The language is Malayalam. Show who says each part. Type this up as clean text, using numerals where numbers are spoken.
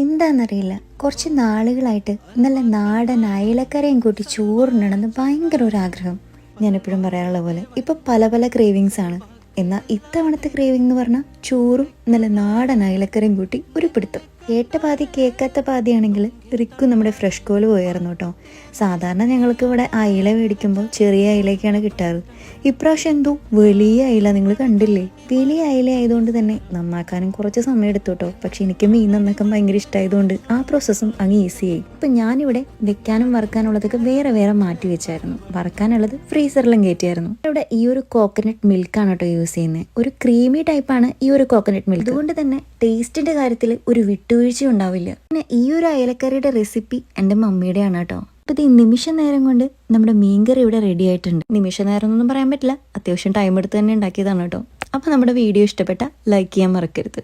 Speaker 1: എന്താണെന്നറിയില്ല, കുറച്ച് നാളുകളായിട്ട് നല്ല നാടൻ അയലക്കരയും കൂട്ടി ചോറുണ്ടെന്ന് ഭയങ്കര ഒരു ആഗ്രഹം. ഞാനെപ്പോഴും പറയാറുള്ള പോലെ ഇപ്പം പല പല ക്രേവിങ്സ് ആണ്. എന്നാൽ ഇത്തവണത്തെ ക്രേവിംഗ് എന്ന് പറഞ്ഞാൽ ചോറും നല്ല നാടൻ അയലക്കരയും കൂട്ടി ഒരു പിടുത്തം. കേട്ട പാതി കേൾക്കാത്ത പാതിയാണെങ്കിൽ റിക്കു നമ്മുടെ ഫ്രഷ് കോല് പോയായിരുന്നു കേട്ടോ. സാധാരണ ഞങ്ങൾക്ക് ഇവിടെ അയില മേടിക്കുമ്പോൾ ചെറിയ അയിലയൊക്കെയാണ് കിട്ടാറ്. ഇപ്രാവശ്യം എന്തോ വലിയ അയില, നിങ്ങൾ കണ്ടില്ലേ? വലിയ അയില ആയതുകൊണ്ട് തന്നെ നന്നാക്കാനും കുറച്ച് സമയം എടുത്തു കേട്ടോ. പക്ഷെ എനിക്ക് മീൻ നന്നാക്കാൻ ഭയങ്കര ഇഷ്ടമായതുകൊണ്ട് ആ പ്രോസസ്സും അങ്ങ് ഈസിയായി. ഇപ്പം ഞാനിവിടെ വെക്കാനും വറുക്കാനുള്ളതൊക്കെ വേറെ വേറെ മാറ്റി വെച്ചായിരുന്നു. വറുക്കാനുള്ളത് ഫ്രീസറിലും കയറ്റിയായിരുന്നു. ഇവിടെ ഈ ഒരു കോക്കനട്ട് മിൽക്കാണ് കേട്ടോ യൂസ് ചെയ്യുന്നത്. ഒരു ക്രീമി ടൈപ്പാണ് ഈ ഒരു കോക്കനട്ട് മിൽക്ക്. അതുകൊണ്ട് തന്നെ ടേസ്റ്റിന്റെ കാര്യത്തിൽ ഒരു വിട്ടുവീഴ്ച ഉണ്ടാവില്ല. പിന്നെ ഈ ഒരു അയലക്കറിയുടെ റെസിപ്പി എൻ്റെ മമ്മിയുടെയാണ് കേട്ടോ. അപ്പോൾ ഈ നിമിഷ നേരം കൊണ്ട് നമ്മുടെ മീൻകറി ഇവിടെ റെഡി ആയിട്ടുണ്ട്. നിമിഷ നേരം എന്നൊന്നും പറയാൻ പറ്റില്ല, അത്യാവശ്യം ടൈം എടുത്ത് തന്നെ ഉണ്ടാക്കിയതാണ് കേട്ടോ. അപ്പോൾ നമ്മുടെ വീഡിയോ ഇഷ്ടപ്പെട്ട ലൈക്ക് ചെയ്യാൻ മറക്കരുത്.